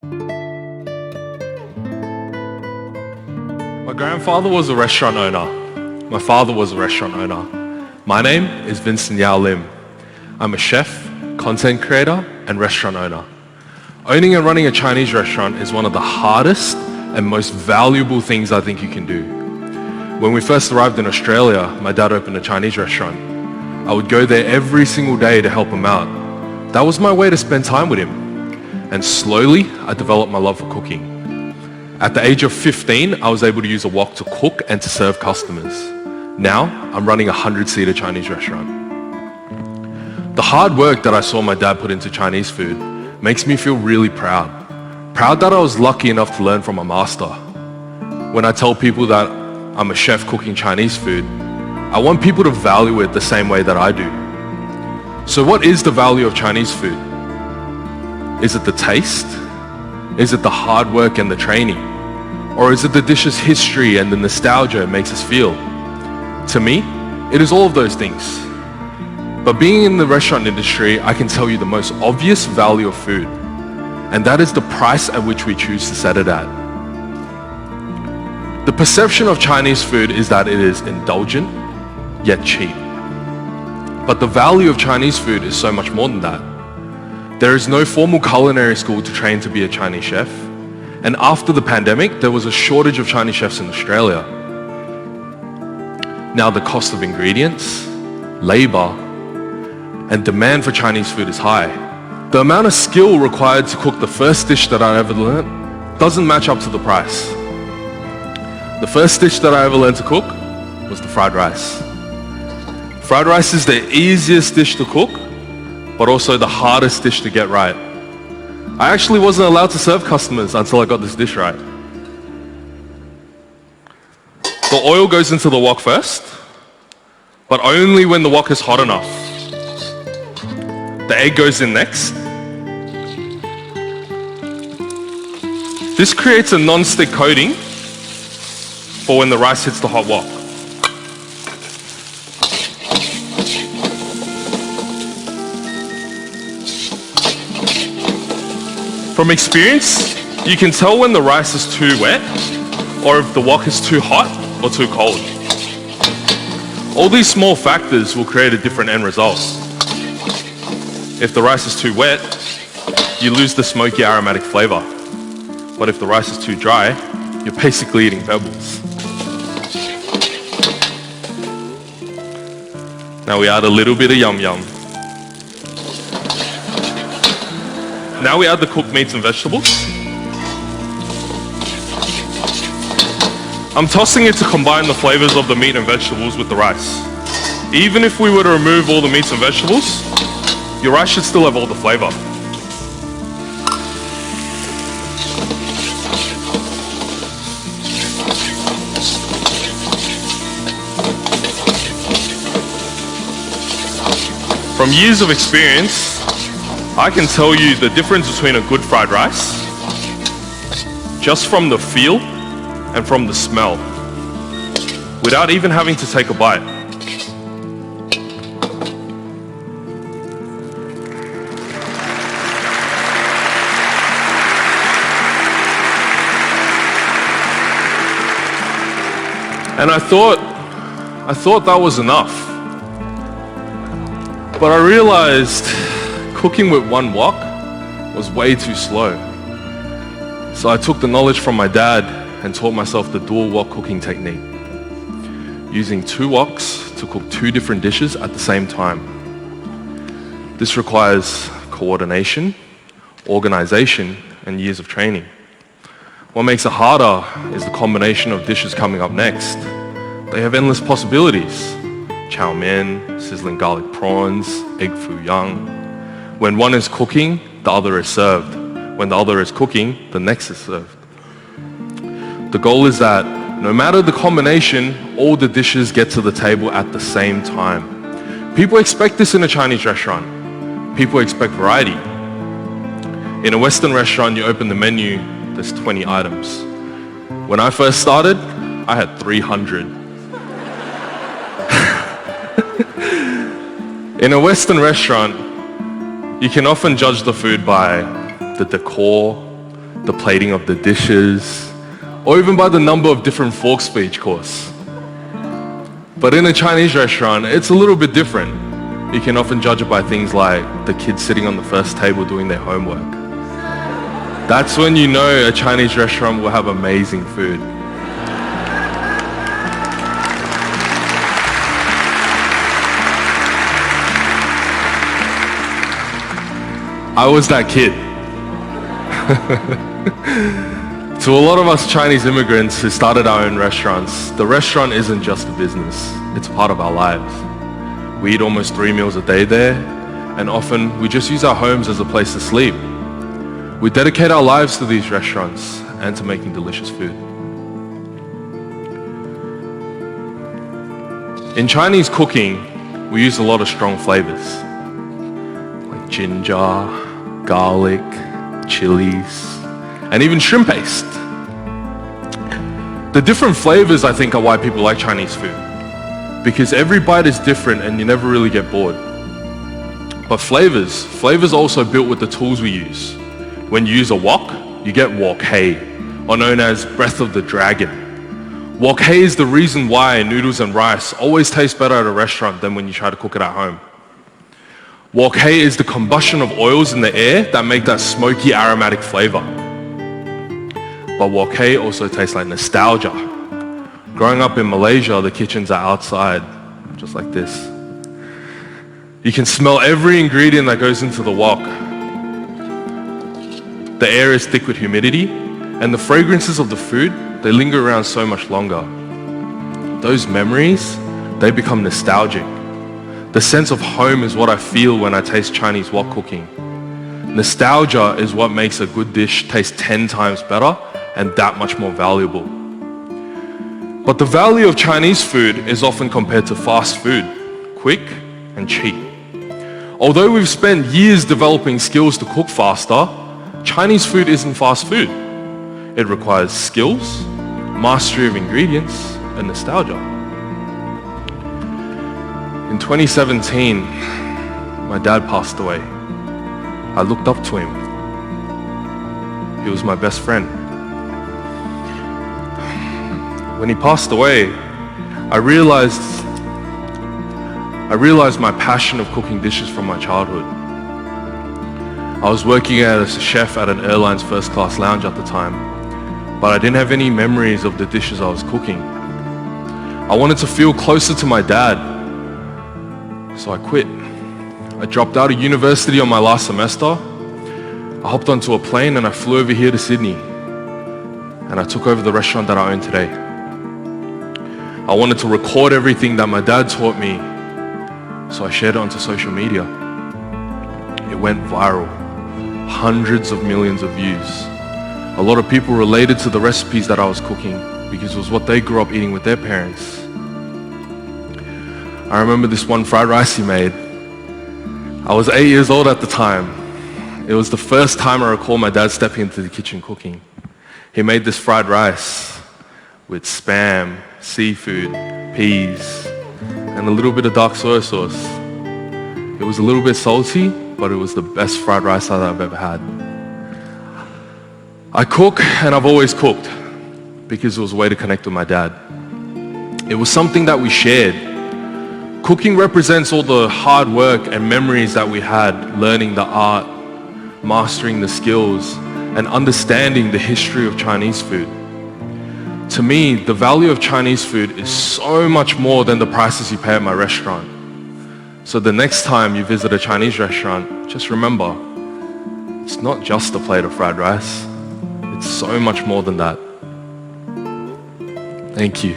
My grandfather was a restaurant owner. My father was a restaurant owner. My name is Vincent Yao Lim. I'm a chef, content creator, and restaurant owner. Owning and running a Chinese restaurant is one of the hardest and most valuable things I think you can do. When we first arrived in Australia, my dad opened a Chinese restaurant. I would go there every single day to help him out. That was my way to spend time with him. And slowly, I developed my love for cooking. At the age of 15, I was able to use a wok to cook and to serve customers. Now, I'm running a 100-seater Chinese restaurant. The hard work that I saw my dad put into Chinese food makes me feel really proud. Proud that I was lucky enough to learn from a master. When I tell people that I'm a chef cooking Chinese food, I want people to value it the same way that I do. So what is the value of Chinese food? Is it the taste? Is it the hard work and the training? Or is it the dish's history and the nostalgia it makes us feel? To me, it is all of those things. But being in the restaurant industry, I can tell you the most obvious value of food, and that is the price at which we choose to set it at. The perception of Chinese food is that it is indulgent, yet cheap. But the value of Chinese food is so much more than that. There is no formal culinary school to train to be a Chinese chef, and after the pandemic, there was a shortage of Chinese chefs in Australia. Now the cost of ingredients, labor, and demand for Chinese food is high. The amount of skill required to cook the first dish that I ever learned doesn't match up to the price. The first dish that I ever learned to cook was the fried rice. Fried rice is the easiest dish to cook, but also the hardest dish to get right. I actually wasn't allowed to serve customers until I got this dish right. The oil goes into the wok first, but only when the wok is hot enough. The egg goes in next. This creates a non-stick coating for when the rice hits the hot wok. From experience, you can tell when the rice is too wet or if the wok is too hot or too cold. All these small factors will create a different end result. If the rice is too wet, you lose the smoky aromatic flavor. But if the rice is too dry, you're basically eating pebbles. Now we add a little bit of yum yum. Now we add the cooked meats and vegetables. I'm tossing it to combine the flavors of the meat and vegetables with the rice. Even if we were to remove all the meats and vegetables, your rice should still have all the flavor. From years of experience, I can tell you the difference between a good fried rice just from the feel and from the smell, without even having to take a bite. And I thought that was enough. But I realized cooking with one wok was way too slow. So I took the knowledge from my dad and taught myself the dual wok cooking technique, using 2 woks to cook 2 different dishes at the same time. This requires coordination, organization, and years of training. What makes it harder is the combination of dishes coming up next. They have endless possibilities. Chow mein, sizzling garlic prawns, egg foo young. When one is cooking, the other is served. When the other is cooking, the next is served. The goal is that no matter the combination, all the dishes get to the table at the same time. People expect this in a Chinese restaurant. People expect variety. In a Western restaurant, you open the menu, there's 20 items. When I first started, I had 300. In a Western restaurant, you can often judge the food by the decor, the plating of the dishes, or even by the number of different forks for each course. But in a Chinese restaurant, it's a little bit different. You can often judge it by things like the kids sitting on the first table doing their homework. That's when you know a Chinese restaurant will have amazing food. I was that kid. To a lot of us Chinese immigrants who started our own restaurants, the restaurant isn't just a business, it's part of our lives. We eat almost 3 meals a day there, and often we just use our homes as a place to sleep. We dedicate our lives to these restaurants and to making delicious food. In Chinese cooking, we use a lot of strong flavors, like ginger, garlic, chilies, and even shrimp paste. The different flavors, I think, are why people like Chinese food, because every bite is different and you never really get bored. But flavors are also built with the tools we use. When you use a wok, you get wok hei, or known as breath of the dragon. Wok hei is the reason why noodles and rice always taste better at a restaurant than when you try to cook it at home. Wok hei is the combustion of oils in the air that make that smoky aromatic flavor. But wok hei also tastes like nostalgia. Growing up in Malaysia, the kitchens are outside, just like this. You can smell every ingredient that goes into the wok. The air is thick with humidity, and the fragrances of the food, they linger around so much longer. Those memories, they become nostalgic. The sense of home is what I feel when I taste Chinese wok cooking. Nostalgia is what makes a good dish taste 10 times better and that much more valuable. But the value of Chinese food is often compared to fast food, quick and cheap. Although we've spent years developing skills to cook faster, Chinese food isn't fast food. It requires skills, mastery of ingredients, and nostalgia. In 2017, my dad passed away. I looked up to him. He was my best friend. When he passed away, I realized my passion of cooking dishes from my childhood. I was working as a chef at an airline's first class lounge at the time, but I didn't have any memories of the dishes I was cooking. I wanted to feel closer to my dad, so I quit. I dropped out of university on my last semester. I hopped onto a plane and I flew over here to Sydney. And I took over the restaurant that I own today. I wanted to record everything that my dad taught me, so I shared it onto social media. It went viral. Hundreds of millions of views. A lot of people related to the recipes that I was cooking because it was what they grew up eating with their parents. I remember this one fried rice he made. I was 8 years old at the time. It was the first time I recall my dad stepping into the kitchen cooking. He made this fried rice with spam, seafood, peas, and a little bit of dark soy sauce. It was a little bit salty, but it was the best fried rice that I've ever had. I cook, and I've always cooked because it was a way to connect with my dad. It was something that we shared. Cooking represents all the hard work and memories that we had learning the art, mastering the skills, and understanding the history of Chinese food. To me, the value of Chinese food is so much more than the prices you pay at my restaurant. So the next time you visit a Chinese restaurant, just remember, it's not just a plate of fried rice. It's so much more than that. Thank you.